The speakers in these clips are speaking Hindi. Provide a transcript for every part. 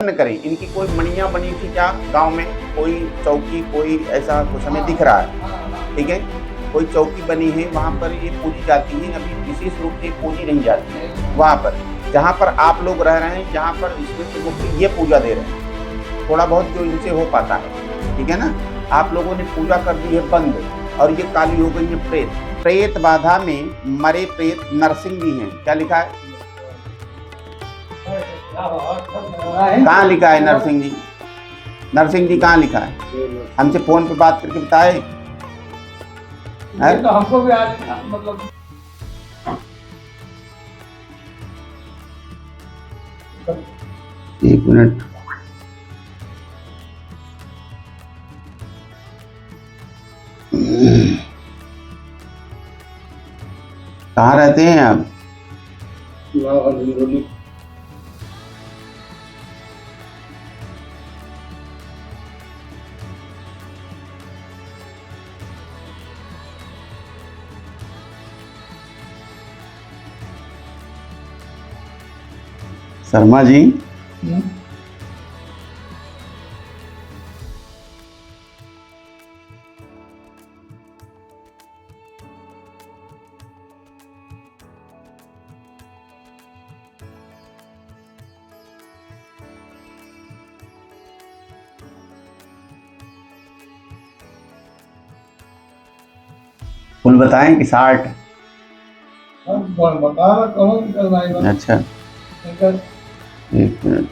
न करें। इनकी कोई मणियाँ बनी थी क्या गांव में, कोई चौकी, कोई ऐसा कुछ हमें दिख रहा है, ठीक है, कोई चौकी बनी है, वहाँ पर ये पूजी जाती है। अभी विशेष रूप से पूजी नहीं जाती है वहाँ पर, जहाँ पर आप लोग रह रहे हैं, जहाँ पर इसमें मुक्ति ये पूजा दे रहे हैं, थोड़ा बहुत जो इनसे हो पाता है, ठीक है ना। आप लोगों ने पूजा कर दी है बंद, और ये काली हो गई है प्रेत। प्रेत बाधा में मरे प्रेत नरसिंह जी हैं, क्या लिखा है, कहाँ लिखा है नरसिंह जी? नरसिंह जी कहाँ लिखा है? हमसे फोन पे बात करके बताए। तो हमको भी आज मतलब एक मिनट, कहाँ रहते हैं आप? शर्मा जी, फुल बताएं कि 60? बता रहा कहूँ। अच्छा, एक मिनट,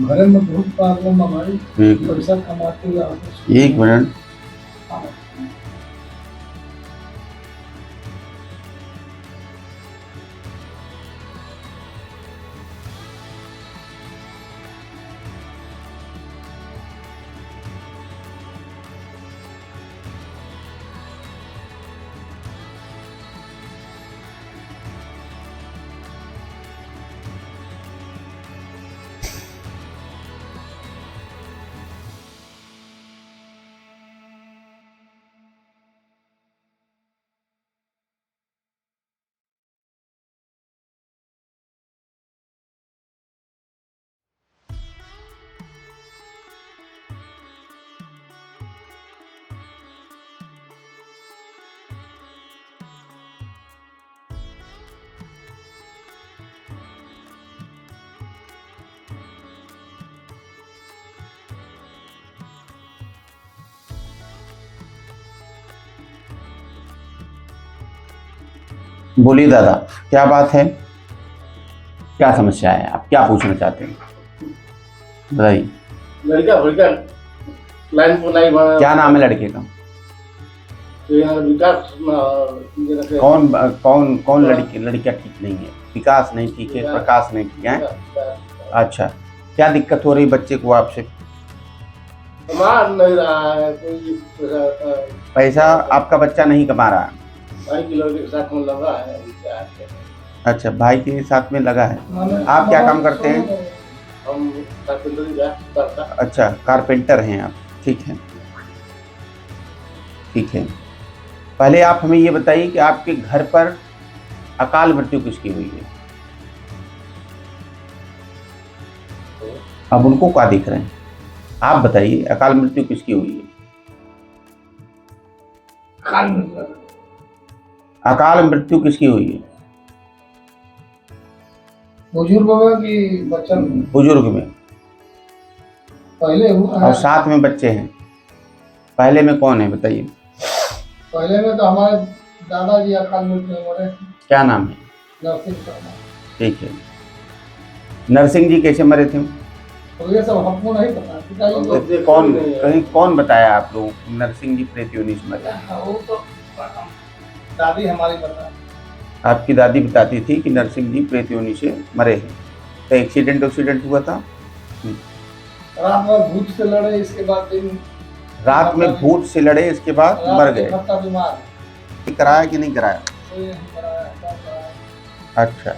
घर में बहुत प्रॉब्लम हमारी, पैसा कमाते हुए, एक मिनट। बोलिए दादा, क्या बात है, क्या समस्या है, आप क्या पूछना चाहते हैं, बताइए। लड़का लाइन पर क्या नाम है लड़के का? कौन कौन कौन लड़का ठीक नहीं है? विकास नहीं ठीक है, प्रकाश नहीं ठीक है। अच्छा, क्या दिक्कत हो रही बच्चे को आपसे? कमा नहीं रहा है, पैसा आपका बच्चा नहीं कमा रहा है, भाई के साथ में लगा है। अच्छा, भाई के साथ में लगा है। आप क्या काम करते हैं? हम कारपेंटर। अच्छा, कारपेंटर हैं आप, ठीक है, ठीक है। पहले आप हमें ये बताइए कि आपके घर पर अकाल मृत्यु किसकी हुई है? अब उनको क्या दिख रहे हैं, आप बताइए, अकाल मृत्यु किसकी हुई है? अकाल मृत्यु किसकी हुई है? बुजुर्ग की बच्चा? बुजुर्ग में पहले हुआ है, और साथ में बच्चे हैं। पहले में कौन है बताइए? पहले में तो हमारे दादाजी अकाल मृत्यु में मरे। क्या नाम है? नरसिंह शर्मा। ठीक है, नरसिंह जी कैसे मरे थे? तो ये सब हमको नहीं पता। कौन कहीं कौन बताया आप लोग नरसिंह जी प्रेत योनि से मरे? वो तो दादी हमारी बता, आपकी दादी बताती थी कि नरसिंह जी प्रेत योनि से मरे हैं। तो एक्सीडेंट हुआ था? रात में भूत से लड़े, इसके बाद रात में भूत से लड़े, इसके बाद मर गए। कराया कि नहीं कराया? अच्छा,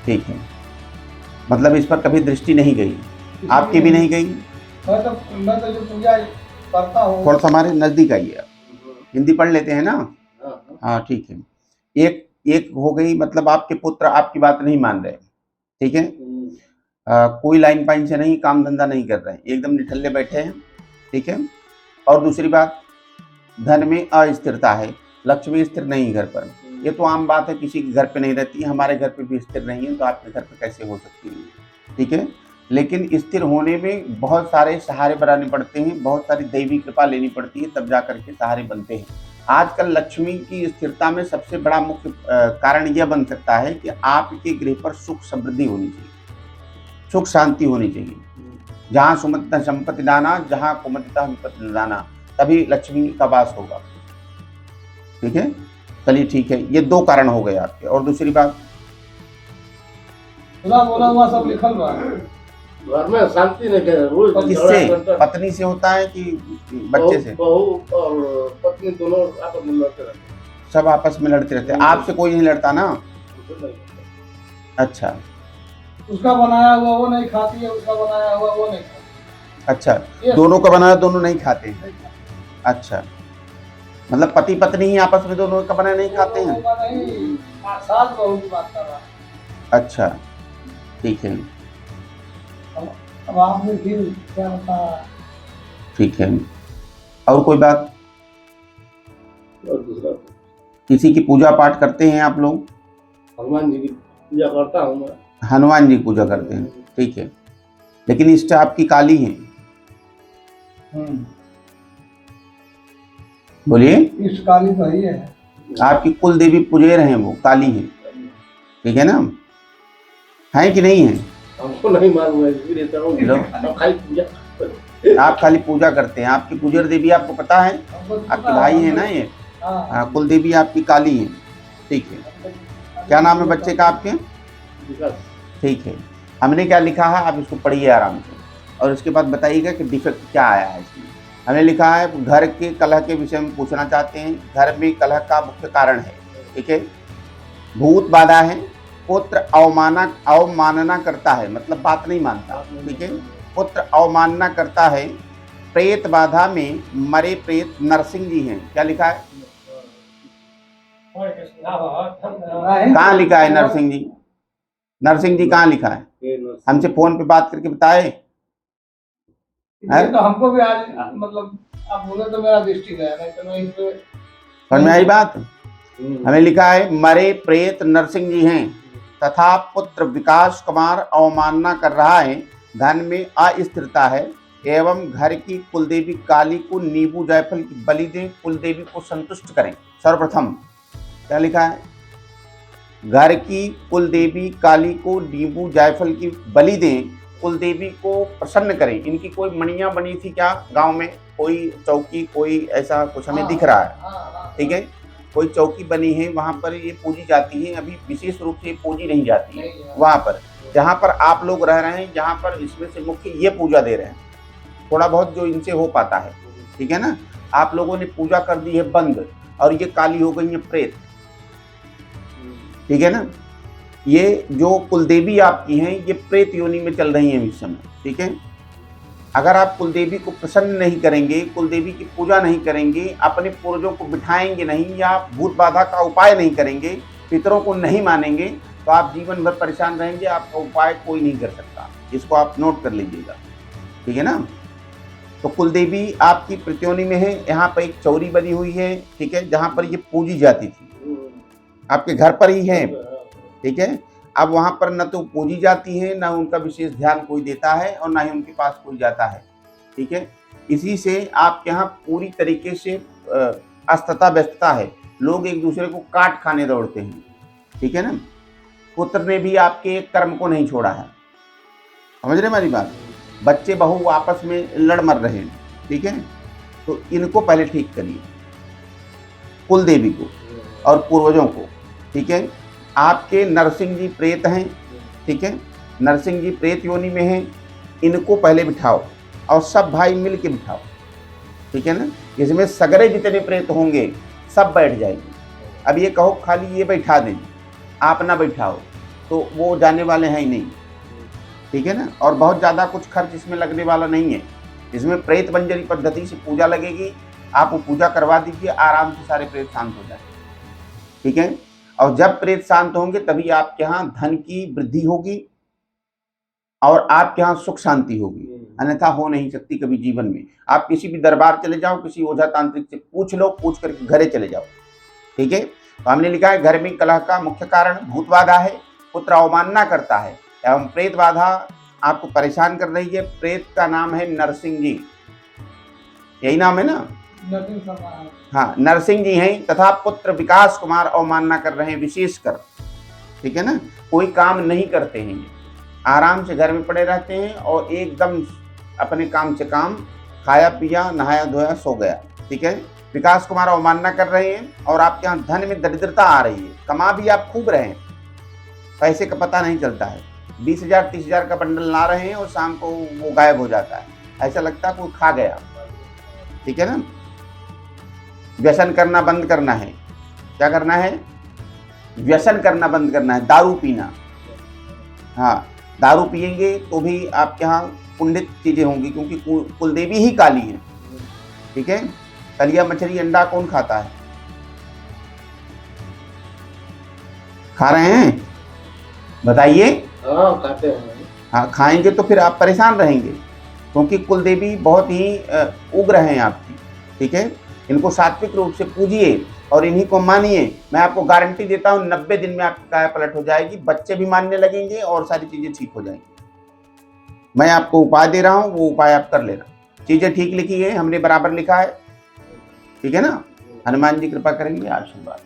ठीक है, मतलब इस पर कभी दृष्टि नहीं गई, आपकी भी नहीं गई? मैं तो जो पूजा करता हूँ। थोड़ा सा हमारे नजदीक आइए, हिंदी पढ़ लेते हैं ना? हाँ, ठीक है। एक हो गई, मतलब आपके पुत्र आपकी बात नहीं मान रहे, ठीक है। कोई लाइन पाइन से नहीं, काम धंधा नहीं कर रहे हैं, एकदम निठल्ले बैठे हैं, ठीक है। और दूसरी बात, धन में अस्थिरता है, लक्ष्मी स्थिर नहीं घर पर। ये तो आम बात है, किसी के घर पे नहीं रहती है, हमारे घर पे भी स्थिर नहीं है, तो आपके घर पे कैसे हो सकती है, ठीक है। लेकिन स्थिर होने में बहुत सारे सहारे बनाने पड़ते हैं, बहुत सारी दैवी कृपा लेनी पड़ती है, तब जा करके सहारे बनते हैं। आजकल लक्ष्मी की स्थिरता में सबसे बड़ा मुख्य कारण यह बन सकता है कि आपके गृह पर सुख समृद्धि होनी चाहिए, सुख शांति होनी चाहिए। जहाँ सुमति संपत्ति दाना, जहाँ कुमतिता विपत्ति निदाना, तभी लक्ष्मी का वास होगा, ठीक है। चलिए ठीक है, ये 2 कारण हो गए आपके। और दूसरी बात, बोला हुआ सब लिखल बा, घर में शांति नहीं है, रोज किससे? पत्नी से होता है कि बच्चे से? बहू और पत्नी दोनों आपस में लड़ते रहते हैं। सब आपस में लड़ते रहते हैं, आपसे कोई नहीं लड़ता ना? अच्छा, उसका बनाया हुआ वो नहीं खाती है, उसका बनाया हुआ वो नहीं खाती। अच्छा, दोनों का बनाया दोनों नहीं खाते हैं। अच्छा, मतलब पति पत्नी ही आपस में दोनों का बनाया नहीं खाते हैं? सास बहू की बात कर रहा। अच्छा, ठीक है। अब आपने फिर क्या बताया? ठीक है, और कोई बात? और दूसरा, किसी की पूजा पाठ करते हैं आप लोग? हनुमान जी की पूजा करता हूँ मैं। हनुमान जी की पूजा करते हैं, ठीक है। लेकिन इष्ट आपकी काली है। बोलिए। इष्ट काली तो ही है। आपकी कुल देवी पुजेर हैं, वो काली है, ठीक है ना? है कि नहीं है? हमको नहीं मालूम है, आप खाली पूजा करते हैं। आपकी पुजेर देवी आपको पता है? आपके भाई है ना ये? हाँ, कुल देवी आपकी काली है, ठीक है। क्या नाम है बच्चे का आपके? ठीक है। हमने क्या लिखा है, आप इसको पढ़िए आराम से, और उसके बाद बताइएगा कि डिफेक्ट क्या आया है इसमें। हमने लिखा है घर के कलह के विषय में पूछना चाहते हैं। घर में कलह का मुख्य कारण है, ठीक है, भूत बाधा है, पुत्र अवमानना करता है, मतलब बात नहीं मानता, ठीक है, पुत्र अवमानना करता है, प्रेत बाधा में मरे प्रेत नरसिंह जी हैं। क्या लिखा है? कहाँ लिखा है नरसिंह जी? नरसिंह जी कहाँ लिखा है? हमसे फोन पे बात करके बताए। तो हमको भी आज मतलब आप बोले तो मेरा दृष्टि गया, नहीं तो मैं इसमें समझ में आई बात? हमें लिखा है मरे प्रेत नरसिंह जी हैं तथा पुत्र विकास कुमार अवमानना कर रहा है, धन में अस्थिरता है, एवं घर की कुलदेवी काली को नींबू जायफल की बलि दें, कुलदेवी को संतुष्ट करें। सर्वप्रथम क्या लिखा है? घर की कुलदेवी काली को नींबू जायफल की बलि दें, कुलदेवी को प्रसन्न करें। इनकी कोई मणियां बनी थी क्या गांव में? कोई चौकी, कोई ऐसा कुछ हमें दिख रहा है, ठीक है, कोई चौकी बनी है, वहां पर ये पूजी जाती है। अभी विशेष रूप से पूजी नहीं जाती है वहां पर, जहां पर आप लोग रह रहे हैं, जहां पर इसमें से मुख्य ये पूजा दे रहे हैं, थोड़ा बहुत जो इनसे हो पाता है, ठीक है ना। आप लोगों ने पूजा कर दी है बंद, और ये काली हो गई है प्रेत, ठीक है ना। ये जो कुलदेवी आपकी हैं, ये प्रेत योनि में चल रही हैं इस समय, ठीक है। अगर आप कुलदेवी को प्रसन्न नहीं करेंगे, कुलदेवी की पूजा नहीं करेंगे, अपने पूर्वजों को बिठाएंगे नहीं, या भूत बाधा का उपाय नहीं करेंगे, पितरों को नहीं मानेंगे, तो आप जीवन भर परेशान रहेंगे। आपका उपाय कोई नहीं कर सकता, इसको आप नोट कर लीजिएगा, ठीक है ना। तो कुलदेवी आपकी प्रत्योनि में है, यहाँ पर एक चौरी बनी हुई है, ठीक है, जहाँ पर ये पूजी जाती थी, आपके घर पर ही है, ठीक है। अब वहाँ पर न तो पूजी जाती है, ना उनका विशेष ध्यान कोई देता है, और ना ही उनके पास कोई जाता है, ठीक है। इसी से आपके यहाँ पूरी तरीके से अस्तता व्यस्तता है, लोग एक दूसरे को काट खाने दौड़ते हैं, ठीक है ना। पुत्र ने भी आपके कर्म को नहीं छोड़ा है, समझ रहे हमारी बात? बच्चे बहू आपस में लड़ मर रहे हैं, ठीक है। तो इनको पहले ठीक करिए, कुल देवी को और पूर्वजों को, ठीक है। आपके नरसिंह जी प्रेत हैं, ठीक है, नरसिंह जी प्रेत योनि में हैं, इनको पहले बिठाओ, और सब भाई मिल के बिठाओ, ठीक है ना। इसमें सगरे जितने प्रेत होंगे सब बैठ जाएंगे। अब ये कहो खाली ये बैठा दें, आप ना बैठाओ, तो वो जाने वाले हैं ही नहीं, ठीक है ना। और बहुत ज़्यादा कुछ खर्च इसमें लगने वाला नहीं है। इसमें प्रेत बंजरी पद्धति से पूजा लगेगी, आप वो पूजा करवा दीजिए, आराम से सारे प्रेत शांत हो जाए, ठीक है। और जब प्रेत शांत होंगे तभी आपके यहाँ धन की वृद्धि होगी, और आपके यहाँ सुख शांति होगी, अन्यथा हो नहीं सकती कभी जीवन में। आप किसी भी दरबार चले जाओ, किसी ओझा तांत्रिक से पूछ लो, पूछ करके घरे चले जाओ, ठीक है। तो हमने लिखा है घर में कलह का मुख्य कारण भूत बाधा है, पुत्र अवमानना करता है एवं प्रेत बाधा आपको परेशान कर रही है। प्रेत का नाम है नरसिंह जी, यही नाम है ना? नरसिंह शर्मा है। हाँ, नरसिंह जी हैं। तथा पुत्र विकास कुमार अवमानना कर रहे हैं विशेषकर, ठीक है ना। कोई काम नहीं करते हैं, आराम से घर में पड़े रहते हैं और एकदम अपने काम से काम, खाया पिया नहाया धोया सो गया, ठीक है। विकास कुमार अवमानना कर रहे हैं और आपके यहाँ धन में दरिद्रता आ रही है। कमा भी आप खूब रहे हैं, पैसे का पता नहीं चलता है। 20,000 30,000 का बंडल ला रहे हैं और शाम को वो गायब हो जाता है, ऐसा लगता है कोई खा गया, ठीक है ना। व्यसन करना बंद करना है। क्या करना है? व्यसन करना बंद करना है, दारू पीना। हाँ, दारू पिएंगे तो भी आपके यहाँ पुण्डित चीजें होंगी, क्योंकि कुलदेवी ही काली है, ठीक है। तलिया मछली अंडा कौन खाता है? खा रहे हैं? बताइए। हाँ, खाते हैं। हाँ, खाएंगे तो फिर आप परेशान रहेंगे, क्योंकि कुलदेवी बहुत ही उग्र हैं आपकी, ठीक है। इनको सात्विक रूप से पूजिए और इन्हीं को मानिए। मैं आपको गारंटी देता हूँ 90 दिन में आपकी काया पलट हो जाएगी, बच्चे भी मानने लगेंगे और सारी चीजें ठीक हो जाएंगी। मैं आपको उपाय दे रहा हूँ, वो उपाय आप कर लेना। चीजें ठीक लिखी है, हमने बराबर लिखा है, ठीक है ना। हनुमान जी कृपा करेंगे, आशीर्वाद।